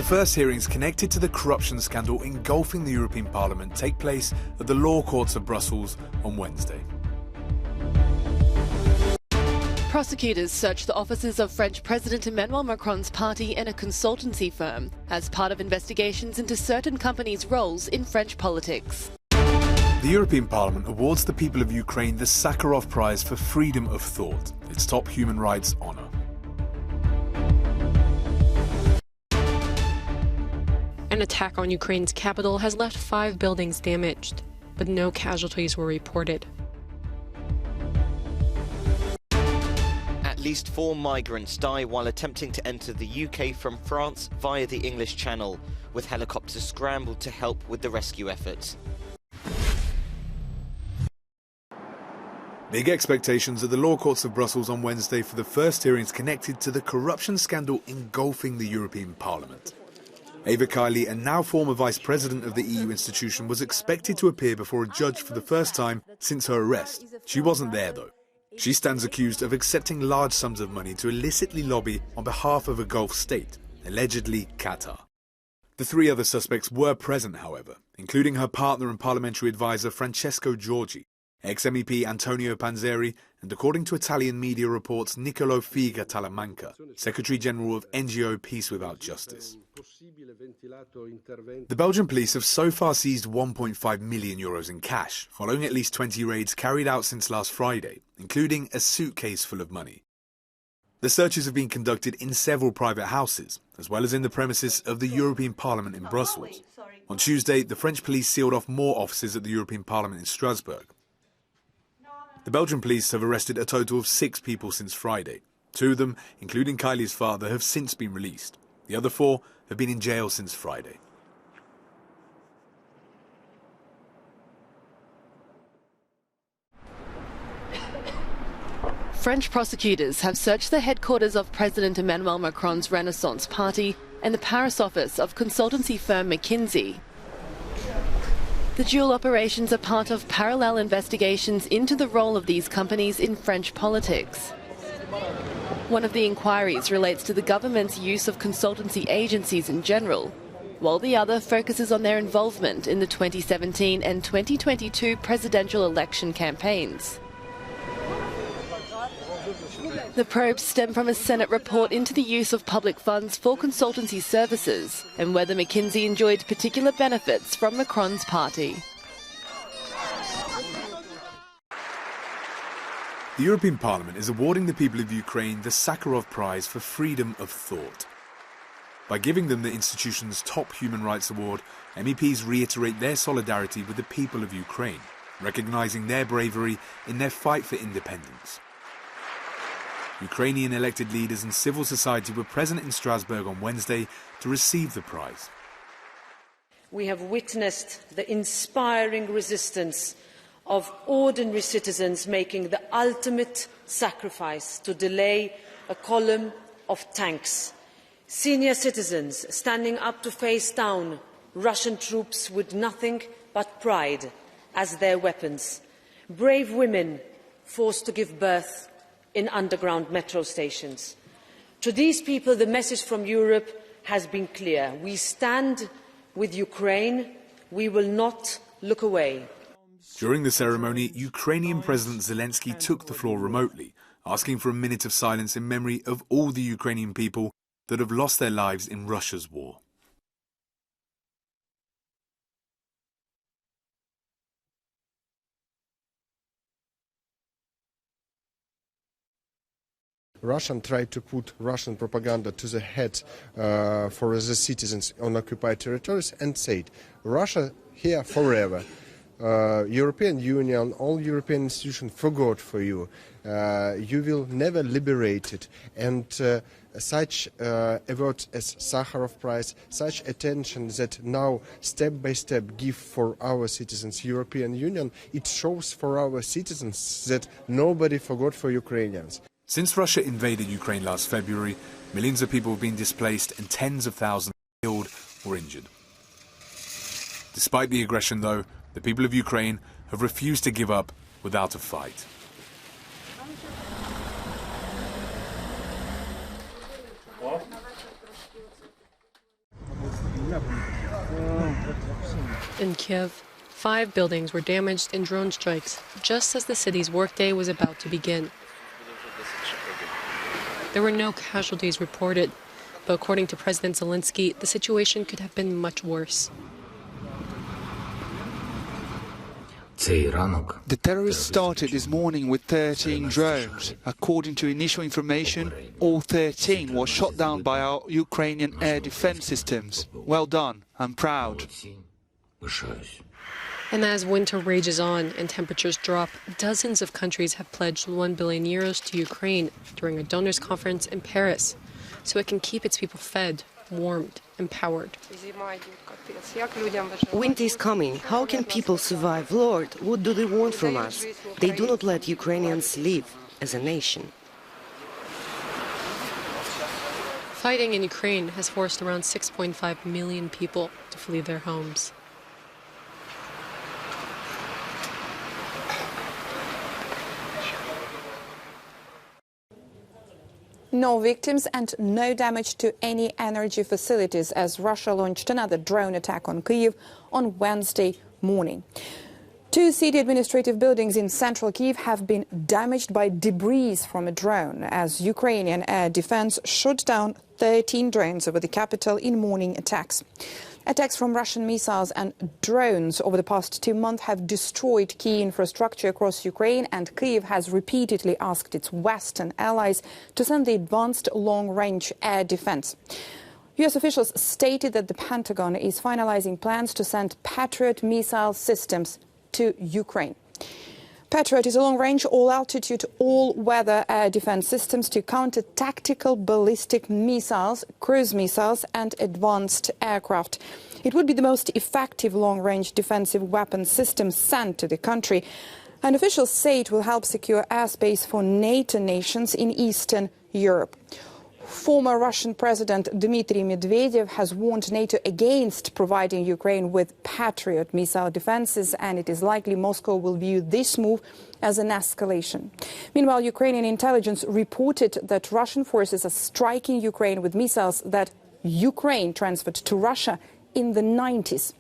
The first hearings connected to the corruption scandal engulfing the European Parliament take place at the law courts of Brussels on Wednesday. Prosecutors searched the offices of French President Emmanuel Macron's party and a consultancy firm as part of investigations into certain companies' roles in French politics. The European Parliament awards the people of Ukraine the Sakharov Prize for Freedom of Thought, its top human rights honour. An attack on Ukraine's capital has left 5 buildings damaged, but no casualties were reported. At least 4 migrants die while attempting to enter the UK from France via the English Channel, with helicopters scrambled to help with the rescue efforts. Big expectations at the law courts of Brussels on Wednesday for the first hearings connected to the corruption scandal engulfing the European Parliament. Eva Kaili, a now former vice president of the EU institution, was expected to appear before a judge for the first time since her arrest. She wasn't there, though. She stands accused of accepting large sums of money to illicitly lobby on behalf of a Gulf state, allegedly Qatar. The 3 other suspects were present, however, including her partner and parliamentary advisor Francesco Giorgi, ex-MEP Antonio Panzeri, and according to Italian media reports, Niccolo Figa Talamanca, Secretary-General of NGO Peace Without Justice. The Belgian police have so far seized €1.5 million in cash, following at least 20 raids carried out since last Friday, including a suitcase full of money. The searches have been conducted in several private houses, as well as in the premises of the European Parliament in Brussels. On Tuesday, the French police sealed off more offices at the European Parliament in Strasbourg. The Belgian police have arrested a total of 6 people since Friday. 2 of them, including Kylie's father, have since been released. The other 4 have been in jail since Friday. French prosecutors have searched the headquarters of President Emmanuel Macron's Renaissance Party and the Paris office of consultancy firm McKinsey. The dual operations are part of parallel investigations into the role of these companies in French politics. One of the inquiries relates to the government's use of consultancy agencies in general, while the other focuses on their involvement in the 2017 and 2022 presidential election campaigns. The probes stem from a Senate report into the use of public funds for consultancy services and whether McKinsey enjoyed particular benefits from Macron's party. The European Parliament is awarding the people of Ukraine the Sakharov Prize for Freedom of Thought. By giving them the institution's top human rights award, MEPs reiterate their solidarity with the people of Ukraine, recognizing their bravery in their fight for independence. Ukrainian elected leaders and civil society were present in Strasbourg on Wednesday to receive the prize. We have witnessed the inspiring resistance of ordinary citizens making the ultimate sacrifice to delay a column of tanks. Senior citizens standing up to face down Russian troops with nothing but pride as their weapons. Brave women forced to give birth in underground metro stations. To these people, the message from Europe has been clear. We stand with Ukraine. We will not look away. During the ceremony, Ukrainian President Zelensky took the floor remotely, asking for a minute of silence in memory of all the Ukrainian people that have lost their lives in Russia's war. Russian tried to put Russian propaganda to the head for the citizens on occupied territories and said, Russia here forever. European Union, all European institutions forgot for you. You will never liberate it. And such awards as Sakharov Prize, such attention that now step by step give for our citizens European Union, it shows for our citizens that nobody forgot for Ukrainians. Since Russia invaded Ukraine last February, millions of people have been displaced and tens of thousands killed or injured. Despite the aggression, though, the people of Ukraine have refused to give up without a fight. In Kiev, 5 buildings were damaged in drone strikes just as the city's workday was about to begin. There were no casualties reported, but according to President Zelensky, the situation could have been much worse. The terrorists started this morning with 13 drones. According to initial information, all 13 were shot down by our Ukrainian air defense systems. Well done, I'm proud. And as winter rages on and temperatures drop, dozens of countries have pledged €1 billion to Ukraine during a donors' conference in Paris, so it can keep its people fed, warmed, empowered. Winter is coming. How can people survive? Lord, what do they want from us? They do not let Ukrainians live as a nation. Fighting in Ukraine has forced around 6.5 million people to flee their homes. No victims and no damage to any energy facilities as Russia launched another drone attack on Kyiv on Wednesday morning. 2 city administrative buildings in central Kyiv have been damaged by debris from a drone as Ukrainian air defense shot down 13 drones over the capital in morning attacks. Attacks from Russian missiles and drones over the past 2 months have destroyed key infrastructure across Ukraine, and Kyiv has repeatedly asked its Western allies to send the advanced long-range air defense. U.S. officials stated that the Pentagon is finalizing plans to send Patriot missile systems to Ukraine. Patriot is a long-range, all-altitude, all-weather air defense systems to counter tactical ballistic missiles, cruise missiles and advanced aircraft. It would be the most effective long-range defensive weapon system sent to the country, and officials say it will help secure airspace for NATO nations in Eastern Europe. Former Russian President Dmitry Medvedev has warned NATO against providing Ukraine with Patriot missile defenses, and it is likely Moscow will view this move as an escalation. Meanwhile, Ukrainian intelligence reported that Russian forces are striking Ukraine with missiles that Ukraine transferred to Russia in the 90s.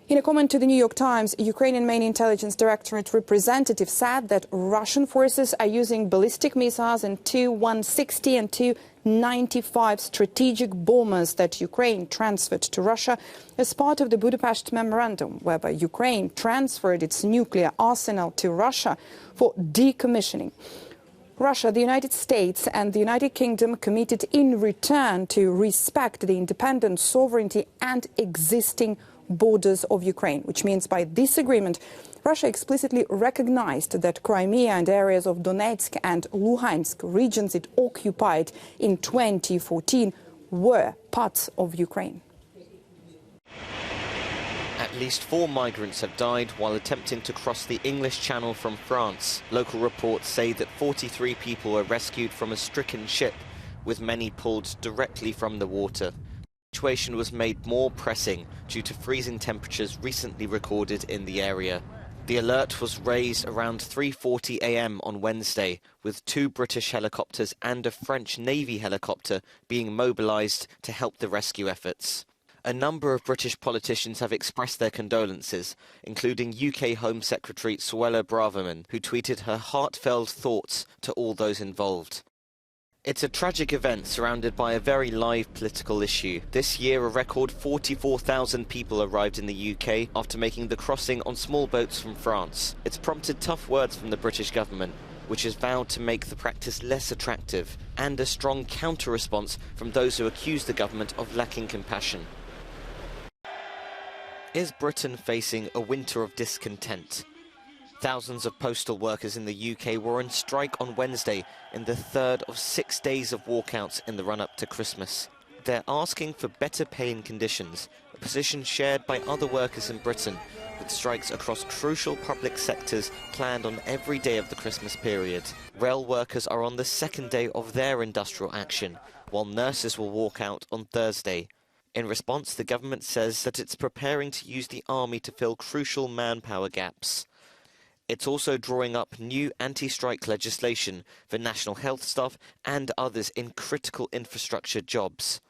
In a comment to the New York Times, Ukrainian main intelligence directorate representative said that Russian forces are using ballistic missiles and Tu-160 and Tu-95 strategic bombers that Ukraine transferred to Russia as part of the Budapest Memorandum, whereby Ukraine transferred its nuclear arsenal to Russia for decommissioning. Russia, the United States and the United Kingdom committed in return to respect the independence, sovereignty and existing borders of Ukraine, which means by this agreement, Russia explicitly recognized that Crimea and areas of Donetsk and Luhansk regions it occupied in 2014 were parts of Ukraine. At least 4 migrants have died while attempting to cross the English Channel from France. Local reports say that 43 people were rescued from a stricken ship, with many pulled directly from the water. The situation was made more pressing due to freezing temperatures recently recorded in the area. The alert was raised around 3:40 a.m. on Wednesday, with 2 British helicopters and a French Navy helicopter being mobilised to help the rescue efforts. A number of British politicians have expressed their condolences, including UK Home Secretary Suella Braverman, who tweeted her heartfelt thoughts to all those involved. It's a tragic event surrounded by a very live political issue. This year, a record 44,000 people arrived in the UK after making the crossing on small boats from France. It's prompted tough words from the British government, which has vowed to make the practice less attractive, and a strong counter-response from those who accuse the government of lacking compassion. Is Britain facing a winter of discontent? Thousands of postal workers in the UK were on strike on Wednesday in the 3rd of 6 days of walkouts in the run-up to Christmas. They're asking for better pay and conditions, a position shared by other workers in Britain, with strikes across crucial public sectors planned on every day of the Christmas period. Rail workers are on the 2nd day of their industrial action, while nurses will walk out on Thursday. In response, the government says that it's preparing to use the army to fill crucial manpower gaps. It's also drawing up new anti-strike legislation for national health staff and others in critical infrastructure jobs.